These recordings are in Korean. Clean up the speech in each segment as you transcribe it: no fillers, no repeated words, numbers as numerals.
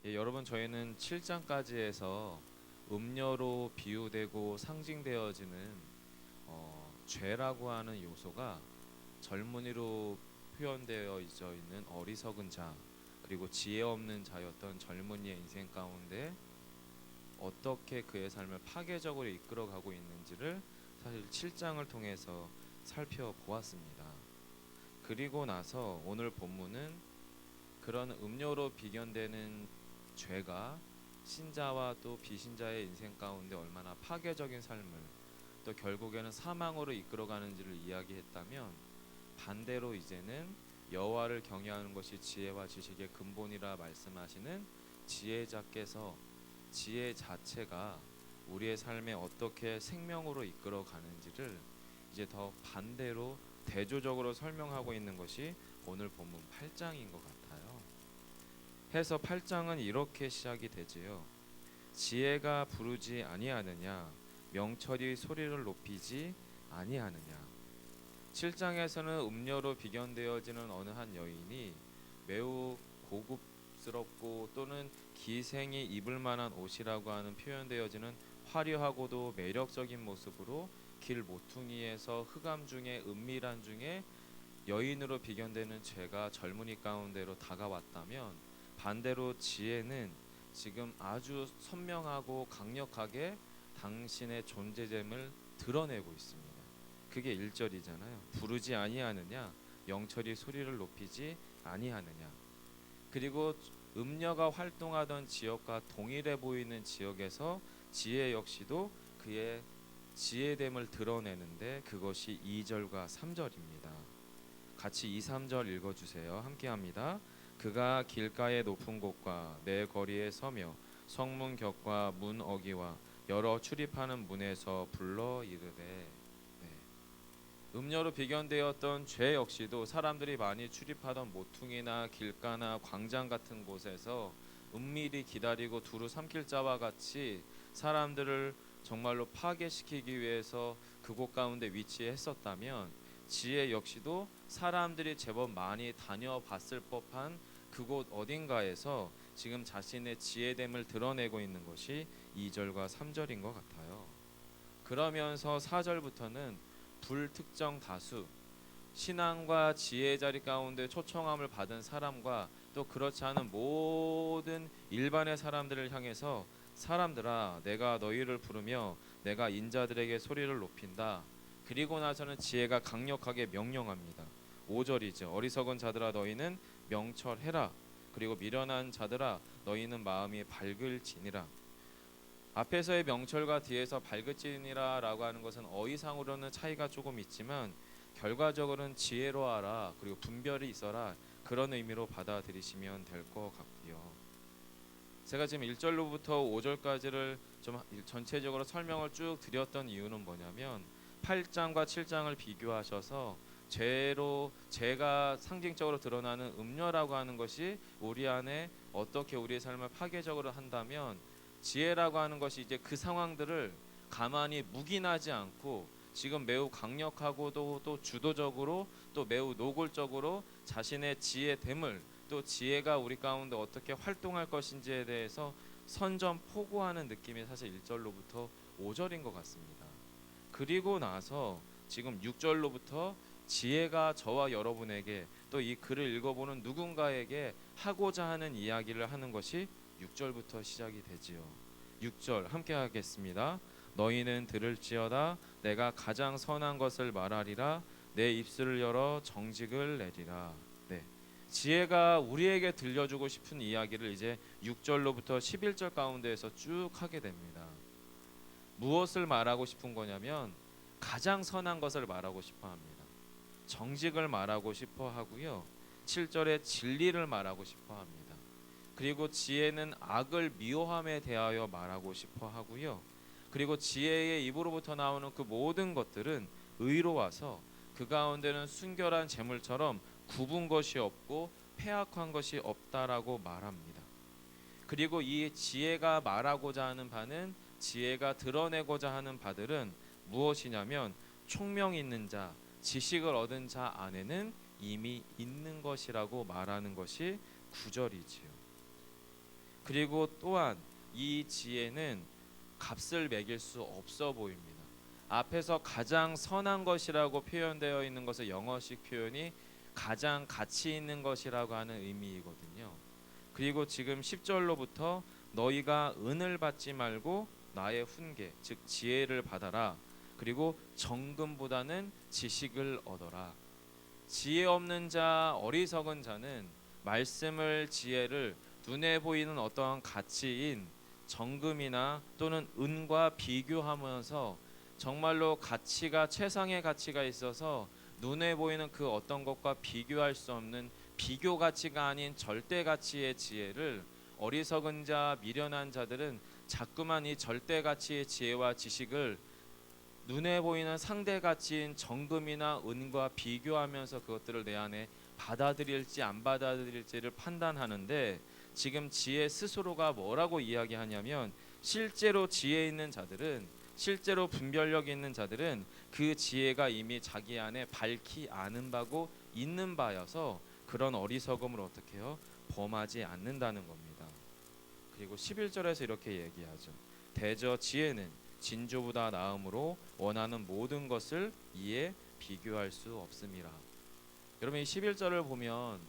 예, 여러분 저희는 7장까지 해서 음료로 비유되고 상징되어지는 죄라고 하는 요소가 젊은이로 표현되어 있는 어리석은 자 그리고 지혜 없는 자였던 젊은이의 인생 가운데 어떻게 그의 삶을 파괴적으로 이끌어가고 있는지를 사실 7장을 통해서 살펴보았습니다. 그리고 나서 오늘 본문은 그런 음료로 비견되는 죄가 신자와 또 비신자의 인생 가운데 얼마나 파괴적인 삶을 또 결국에는 사망으로 이끌어가는지를 이야기했다면, 반대로 이제는 여호와를 경외하는 것이 지혜와 지식의 근본이라 말씀하시는 지혜자께서 지혜 자체가 우리의 삶에 어떻게 생명으로 이끌어가는지를 이제 더 반대로 대조적으로 설명하고 있는 것이 오늘 본문 8장인 것 같아요. 해서 8장은 이렇게 시작이 되지요. 지혜가 부르지 아니하느냐, 명철이 소리를 높이지 아니하느냐. 7장에서는 음녀로 비견되어지는 어느 한 여인이 매우 고급스럽고 또는 기생이 입을 만한 옷이라고 하는 표현되어지는 화려하고도 매력적인 모습으로 길 모퉁이에서 흑암 중에 은밀한 중에 여인으로 비견되는 죄가 젊은이 가운데로 다가왔다면, 반대로 지혜는 지금 아주 선명하고 강력하게 당신의 존재됨을 드러내고 있습니다. 그게 1절이잖아요. 부르지 아니하느냐, 명철이 소리를 높이지 아니하느냐. 그리고 음녀가 활동하던 지역과 동일해 보이는 지역에서 지혜 역시도 그의 지혜됨을 드러내는데, 그것이 2절과 3절입니다. 같이 2, 3절 읽어주세요. 함께합니다. 그가 길가의 높은 곳과 내 거리에 서며 성문 곁과 문 어기와 여러 출입하는 문에서 불러 이르되. 네. 음녀로 비견되었던 죄 역시도 사람들이 많이 출입하던 모퉁이나 길가나 광장 같은 곳에서 은밀히 기다리고 두루 삼킬 자와 같이 사람들을 정말로 파괴시키기 위해서 그곳 가운데 위치했었다면, 지혜 역시도 사람들이 제법 많이 다녀봤을 법한 그곳 어딘가에서 지금 자신의 지혜됨을 드러내고 있는 것이 2절과 3절인 것 같아요. 그러면서 4절부터는 불특정 다수, 신앙과 지혜의 자리 가운데 초청함을 받은 사람과 또 그렇지 않은 모든 일반의 사람들을 향해서, 사람들아 내가 너희를 부르며 내가 인자들에게 소리를 높인다. 그리고 나서는 지혜가 강력하게 명령합니다. 5절이죠. 어리석은 자들아 너희는 명철해라. 그리고 미련한 자들아 너희는 마음이 밝을지니라. 앞에서의 명철과 뒤에서 밝을지니라 라고 하는 것은 어휘상으로는 차이가 조금 있지만 결과적으로는 지혜로워라 그리고 분별이 있어라, 그런 의미로 받아들이시면 될 것 같고요. 제가 지금 1절로부터 5절까지를 좀 전체적으로 설명을 쭉 드렸던 이유는 뭐냐면, 8장과 7장을 비교하셔서 죄가 상징적으로 드러나는 음녀라고 하는 것이 우리 안에 어떻게 우리의 삶을 파괴적으로 한다면, 지혜라고 하는 것이 이제 그 상황들을 가만히 묵인하지 않고 지금 매우 강력하고도 또 주도적으로 또 매우 노골적으로 자신의 지혜됨을, 또 지혜가 우리 가운데 어떻게 활동할 것인지에 대해서 선전포고하는 느낌이 사실 1절로부터 5절인 것 같습니다. 그리고 나서 지금 6절로부터 지혜가 저와 여러분에게 또 이 글을 읽어보는 누군가에게 하고자 하는 이야기를 하는 것이 6절부터 시작이 되지요. 6절 함께 하겠습니다. 너희는 들을지어다 내가 가장 선한 것을 말하리라 내 입술을 열어 정직을 내리라. 네. 지혜가 우리에게 들려주고 싶은 이야기를 이제 6절로부터 11절 가운데에서 쭉 하게 됩니다. 무엇을 말하고 싶은 거냐면 가장 선한 것을 말하고 싶어 합니다. 정직을 말하고 싶어 하고요. 7절에 진리를 말하고 싶어 합니다. 그리고 지혜는 악을 미워함에 대하여 말하고 싶어 하고요. 그리고 지혜의 입으로부터 나오는 그 모든 것들은 의로워서 그 가운데는 순결한 재물처럼 굽은 것이 없고 패악한 것이 없다라고 말합니다. 그리고 이 지혜가 말하고자 하는 바는, 지혜가 드러내고자 하는 바들은 무엇이냐면 총명 있는 자, 지식을 얻은 자 안에는 이미 있는 것이라고 말하는 것이 9절이지요. 그리고 또한 이 지혜는 값을 매길 수 없어 보입니다. 앞에서 가장 선한 것이라고 표현되어 있는 것의 영어식 표현이 가장 가치 있는 것이라고 하는 의미이거든요. 그리고 지금 10절로부터 너희가 은을 받지 말고 나의 훈계 즉 지혜를 받아라. 그리고 정금보다는 지식을 얻어라. 지혜 없는 자, 어리석은 자는 말씀을, 지혜를 눈에 보이는 어떠한 가치인 정금이나 또는 은과 비교하면서 정말로 가치가 최상의 가치가 있어서 눈에 보이는 그 어떤 것과 비교할 수 없는 비교 가치가 아닌 절대 가치의 지혜를 어리석은 자, 미련한 자들은 자꾸만 이 절대 가치의 지혜와 지식을 눈에 보이는 상대 가치인 정금이나 은과 비교하면서 그것들을 내 안에 받아들일지 안 받아들일지를 판단하는데, 지금 지혜 스스로가 뭐라고 이야기하냐면 실제로 지혜 있는 자들은, 실제로 분별력 있는 자들은 그 지혜가 이미 자기 안에 밝히 아는 바고 있는 바여서 그런 어리석음을 어떻게 해요? 범하지 않는다는 겁니다. 그리고 11절에서 이렇게 얘기하죠. 대저 지혜는 진주보다 나음으로 원하는 모든 것을 이에 비교할 수 없음이라. 여러분 이 11절을 보면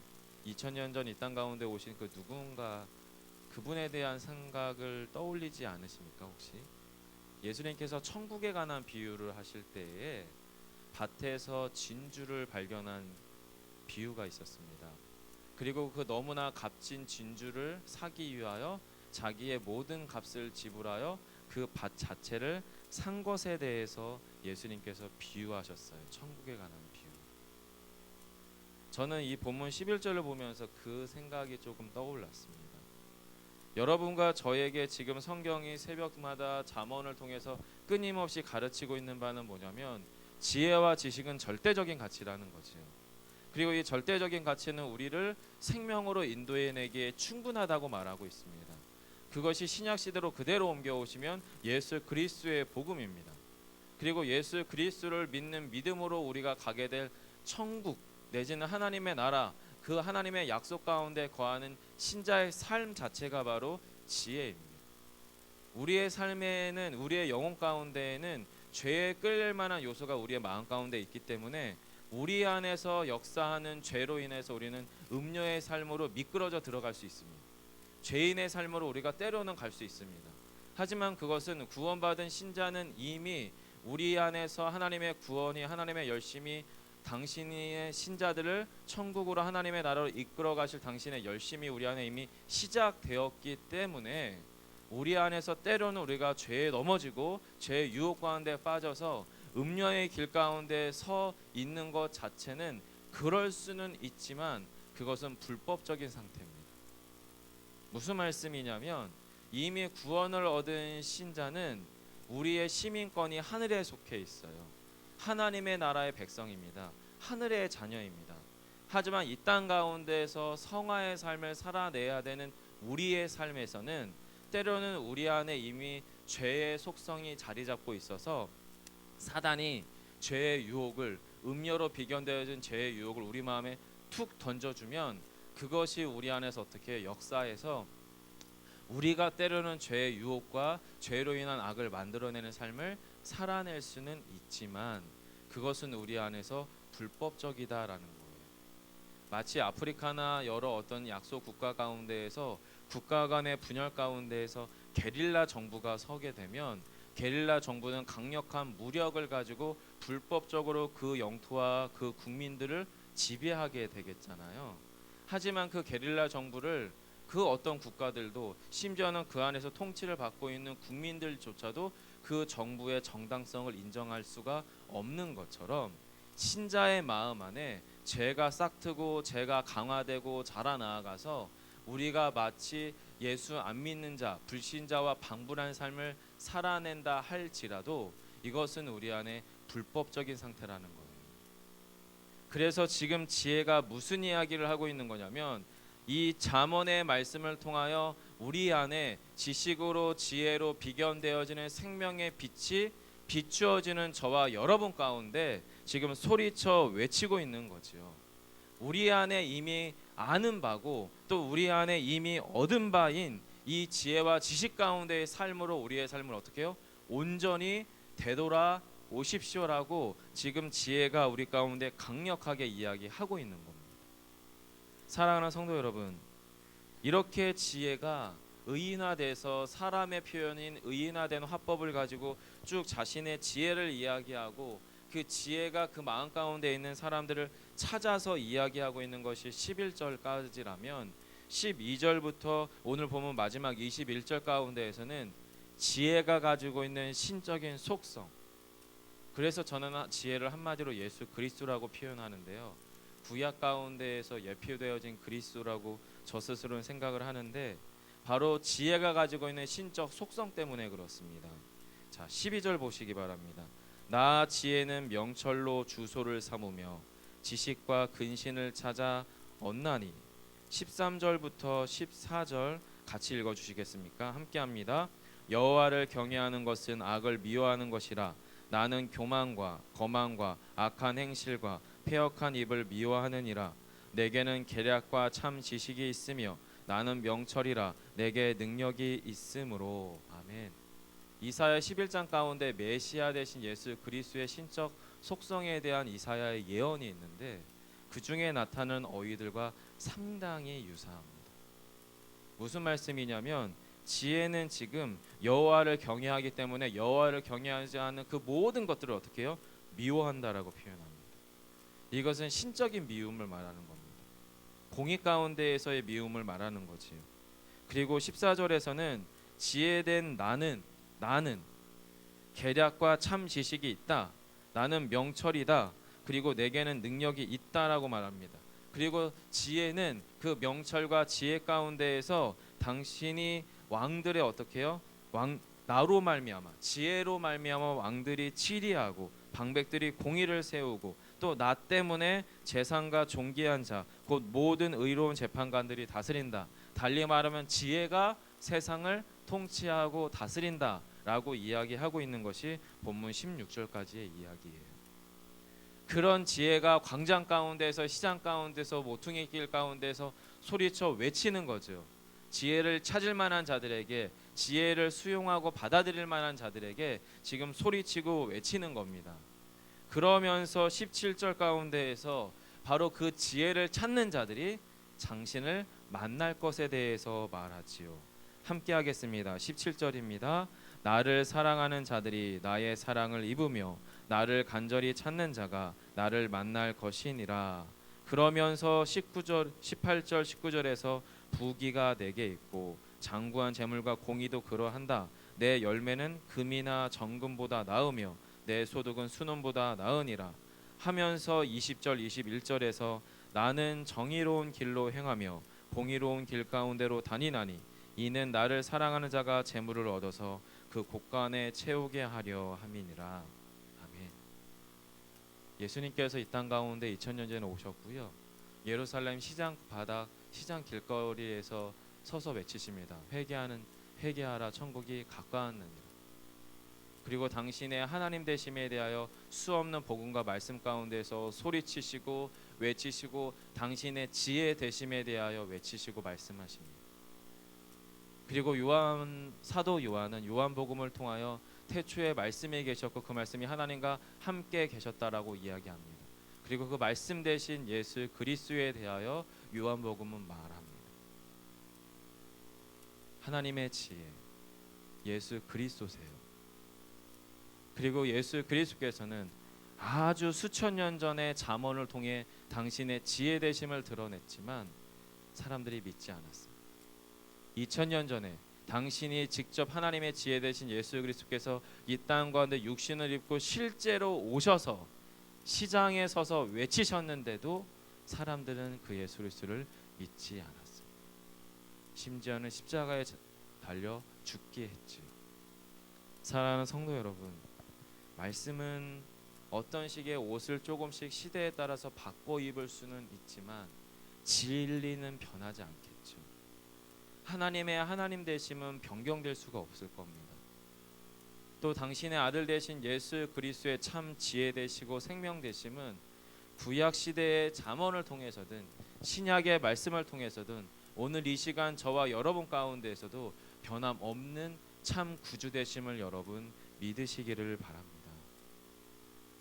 2000년 전 이 땅 가운데 오신 그 누군가, 그분에 대한 생각을 떠올리지 않으십니까 혹시? 예수님께서 천국에 관한 비유를 하실 때에 밭에서 진주를 발견한 비유가 있었습니다. 그리고 그 너무나 값진 진주를 사기 위하여 자기의 모든 값을 지불하여 그 밭 자체를 산 것에 대해서 예수님께서 비유하셨어요. 천국에 관한 비유. 저는 이 본문 11절을 보면서 그 생각이 조금 떠올랐습니다. 여러분과 저에게 지금 성경이 새벽마다 잠언을 통해서 끊임없이 가르치고 있는 바는 뭐냐면 지혜와 지식은 절대적인 가치라는 거지요. 그리고 이 절대적인 가치는 우리를 생명으로 인도해내기에 충분하다고 말하고 있습니다. 그것이 신약 시대로 그대로 옮겨오시면 예수 그리스도의 복음입니다. 그리고 예수 그리스도를 믿는 믿음으로 우리가 가게 될 천국 내지는 하나님의 나라, 그 하나님의 약속 가운데 거하는 신자의 삶 자체가 바로 지혜입니다. 우리의 삶에는, 우리의 영혼 가운데에는 죄에 끌릴 만한 요소가 우리의 마음 가운데 있기 때문에 우리 안에서 역사하는 죄로 인해서 우리는 음녀의 삶으로 미끄러져 들어갈 수 있습니다. 죄인의 삶으로 우리가 때로는 갈 수 있습니다. 하지만 그것은 구원받은 신자는 이미 우리 안에서 하나님의 구원이, 하나님의 열심이, 당신의 신자들을 천국으로 하나님의 나라로 이끌어 가실 당신의 열심이 우리 안에 이미 시작되었기 때문에 우리 안에서 때로는 우리가 죄에 넘어지고 죄의 유혹 가운데 빠져서 음녀의 길 가운데 서 있는 것 자체는 그럴 수는 있지만 그것은 불법적인 상태입니다. 무슨 말씀이냐면 이미 구원을 얻은 신자는 우리의 시민권이 하늘에 속해 있어요. 하나님의 나라의 백성입니다. 하늘의 자녀입니다. 하지만 이 땅 가운데에서 성화의 삶을 살아내야 되는 우리의 삶에서는 때로는 우리 안에 이미 죄의 속성이 자리 잡고 있어서 사단이 죄의 유혹을, 음녀로 비견되어진 죄의 유혹을 우리 마음에 툭 던져주면 그것이 우리 안에서 어떻게 역사해서 우리가 때로는 죄의 유혹과 죄로 인한 악을 만들어내는 삶을 살아낼 수는 있지만 그것은 우리 안에서 불법적이다라는 거예요. 마치 아프리카나 여러 어떤 약소 국가 가운데에서 국가 간의 분열 가운데에서 게릴라 정부가 서게 되면 게릴라 정부는 강력한 무력을 가지고 불법적으로 그 영토와 그 국민들을 지배하게 되겠잖아요. 하지만 그 게릴라 정부를 그 어떤 국가들도, 심지어는 그 안에서 통치를 받고 있는 국민들조차도 그 정부의 정당성을 인정할 수가 없는 것처럼 신자의 마음 안에 죄가 싹트고 죄가 강화되고 자라나가서 우리가 마치 예수 안 믿는 자, 불신자와 방불한 삶을 살아낸다 할지라도 이것은 우리 안에 불법적인 상태라는 거예요. 그래서 지금 지혜가 무슨 이야기를 하고 있는 거냐면 이 잠언의 말씀을 통하여 우리 안에 지식으로 지혜로 비견되어지는 생명의 빛이 비추어지는 저와 여러분 가운데 지금 소리쳐 외치고 있는 거지요. 우리 안에 이미 아는 바고 또 우리 안에 이미 얻은 바인 이 지혜와 지식 가운데의 삶으로 우리의 삶을 어떻게 해요? 온전히 되돌아 오십시오라고 지금 지혜가 우리 가운데 강력하게 이야기하고 있는 겁니다. 사랑하는 성도 여러분, 이렇게 지혜가 의인화돼서 사람의 표현인 의인화된 화법을 가지고 쭉 자신의 지혜를 이야기하고 그 지혜가 그 마음 가운데 있는 사람들을 찾아서 이야기하고 있는 것이 11절까지라면 12절부터 오늘 보면 마지막 21절 가운데에서는 지혜가 가지고 있는 신적인 속성, 그래서 저는 지혜를 한마디로 예수 그리스도라고 표현하는데요, 구약 가운데에서 예표되어진 그리스도라고 저 스스로는 생각을 하는데 바로 지혜가 가지고 있는 신적 속성 때문에 그렇습니다. 자, 12절 보시기 바랍니다. 나 지혜는 명철로 주소를 삼으며 지식과 근신을 찾아 얻나니. 13절부터 14절 같이 읽어주시겠습니까? 함께합니다. 여호와를 경외하는 것은 악을 미워하는 것이라. 나는 교만과 거만과 악한 행실과 패역한 입을 미워하느니라. 내게는 계략과 참 지식이 있으며 나는 명철이라. 내게 능력이 있으므로. 아멘. 이사야 11장 가운데 메시아 되신 예수 그리스도의 신적 속성에 대한 이사야의 예언이 있는데 그 중에 나타나는 어휘들과 상당히 유사합니다. 무슨 말씀이냐면 지혜는 지금 여호와를 경외하기 때문에 여호와를 경외하지 않는 그 모든 것들을 어떻게 해요? 미워한다라고 표현합니다. 이것은 신적인 미움을 말하는 겁니다. 공의 가운데에서의 미움을 말하는 거지요. 그리고 14절에서는 지혜된 나는 계략과 참 지식이 있다. 나는 명철이다. 그리고 내게는 능력이 있다라고 말합니다. 그리고 지혜는 그 명철과 지혜 가운데에서 당신이 왕들의 어떻게 해요? 나로 말미암아 지혜로 말미암아 왕들이 치리하고 방백들이 공의를 세우고 또 나 때문에 재상과 존귀한 자 곧 모든 의로운 재판관들이 다스린다. 달리 말하면 지혜가 세상을 통치하고 다스린다 라고 이야기하고 있는 것이 본문 16절까지의 이야기예요. 그런 지혜가 광장 가운데서 시장 가운데서 모퉁이 길 가운데서 소리쳐 외치는 거죠. 지혜를 찾을 만한 자들에게, 지혜를 수용하고 받아들일 만한 자들에게 지금 소리치고 외치는 겁니다. 그러면서 17절 가운데에서 바로 그 지혜를 찾는 자들이 당신을 만날 것에 대해서 말하지요. 함께 하겠습니다. 17절입니다. 나를 사랑하는 자들이 나의 사랑을 입으며 나를 간절히 찾는 자가 나를 만날 것이니라. 그러면서 18절 19절에서 부귀가 내게 있고 장구한 재물과 공의도 그러한다. 내 열매는 금이나 정금보다 나으며 내 소득은 순원보다 나으니라 하면서 20절 21절에서 나는 정의로운 길로 행하며 공의로운 길 가운데로 다니나니 이는 나를 사랑하는 자가 재물을 얻어서 그 곳간에 채우게 하려 함이니라. 아멘. 예수님께서 이 땅 가운데 2000년 전에 오셨고요. 예루살렘 시장 바닥 시장 길거리에서 서서 외치십니다. 회개하라 천국이 가까웠느니라. 그리고 당신의 하나님 되심에 대하여 수없는 복음과 말씀 가운데서 소리치시고 외치시고 당신의 지혜 되심에 대하여 외치시고 말씀하십니다. 그리고 사도 요한은 요한복음을 통하여 태초에 말씀이 계셨고 그 말씀이 하나님과 함께 계셨다라고 이야기합니다. 그리고 그 말씀 대신 예수 그리스도에 대하여 요한복음은 말합니다. 하나님의 지혜, 예수 그리스도세요. 그리고 예수 그리스도께서는 아주 수천 년 전에 잠언을 통해 당신의 지혜 되심을 드러냈지만 사람들이 믿지 않았습니다. 2000년 전에 당신이 직접 하나님의 지혜 되신 예수 그리스도께서 이 땅 가운데 육신을 입고 실제로 오셔서 시장에 서서 외치셨는데도 사람들은 그 예수 그리스도를 믿지 않았습니다. 심지어는 십자가에 달려 죽게 했지요. 사랑하는 성도 여러분, 말씀은 어떤 식의 옷을 조금씩 시대에 따라서 바꿔 입을 수는 있지만 진리는 변하지 않겠죠. 하나님의 하나님 되심은 변경될 수가 없을 겁니다. 또 당신의 아들 되신 예수 그리스도의 참 지혜 되시고 생명 되심은 구약 시대의 잠언을 통해서든 신약의 말씀을 통해서든 오늘 이 시간 저와 여러분 가운데에서도 변함없는 참 구주 되심을 여러분 믿으시기를 바랍니다.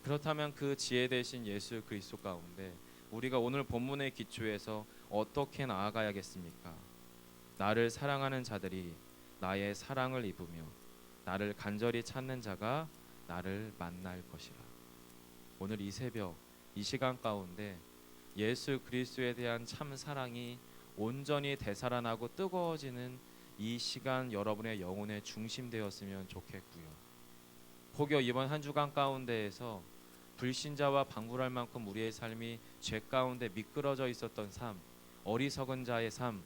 그렇다면 그 지혜 되신 예수 그리스도 가운데 우리가 오늘 본문의 기초에서 어떻게 나아가야겠습니까? 나를 사랑하는 자들이 나의 사랑을 입으며 나를 간절히 찾는 자가 나를 만날 것이라. 오늘 이 새벽 이 시간 가운데 예수 그리스도에 대한 참 사랑이 온전히 되살아나고 뜨거워지는 이 시간 여러분의 영혼의 중심 되었으면 좋겠고요. 혹여 이번 한 주간 가운데에서 불신자와 방불할 만큼 우리의 삶이 죄 가운데 미끄러져 있었던 삶, 어리석은 자의 삶,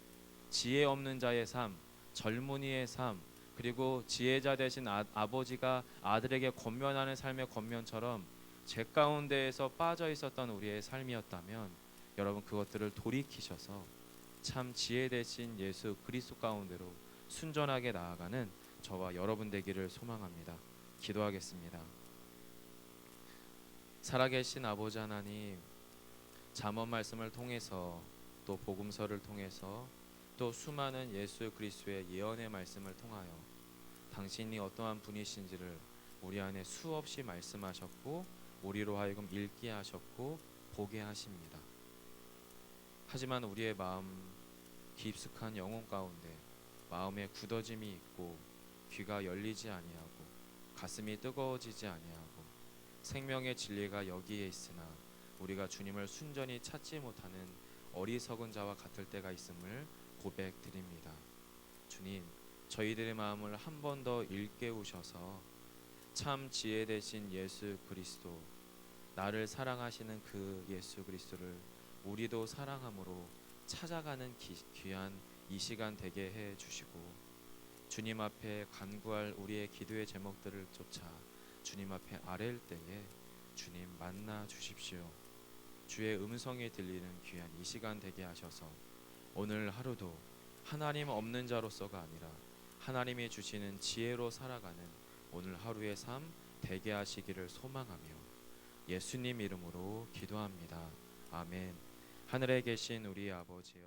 지혜 없는 자의 삶, 젊은이의 삶, 그리고 지혜자 되신 아버지가 아들에게 권면하는 삶의 권면처럼 죄 가운데에서 빠져 있었던 우리의 삶이었다면 여러분 그것들을 돌이키셔서 참 지혜 되신 예수 그리스도 가운데로 순전하게 나아가는 저와 여러분 되기를 소망합니다. 기도하겠습니다. 살아계신 아버지 하나님, 잠언 말씀을 통해서 또 복음서를 통해서 또 수많은 예수 그리스도의 예언의 말씀을 통하여 당신이 어떠한 분이신지를 우리 안에 수없이 말씀하셨고 우리로 하여금 읽게 하셨고 보게 하십니다. 하지만 우리의 마음 깊숙한 영혼 가운데 마음에 굳어짐이 있고 귀가 열리지 아니하고 가슴이 뜨거워지지 아니하고 생명의 진리가 여기에 있으나 우리가 주님을 순전히 찾지 못하는 어리석은 자와 같을 때가 있음을 고백드립니다. 주님, 저희들의 마음을 한 번 더 일깨우셔서 참 지혜 되신 예수 그리스도, 나를 사랑하시는 그 예수 그리스도를 우리도 사랑함으로 찾아가는 귀한 이 시간 되게 해 주시고 주님 앞에 간구할 우리의 기도의 제목들을 쫓아 주님 앞에 아뢰일 때에 주님 만나 주십시오. 주의 음성이 들리는 귀한 이 시간 되게 하셔서 오늘 하루도 하나님 없는 자로서가 아니라 하나님이 주시는 지혜로 살아가는 오늘 하루의 삶 되게 하시기를 소망하며 예수님 이름으로 기도합니다. 아멘. 하늘에 계신 우리 아버지여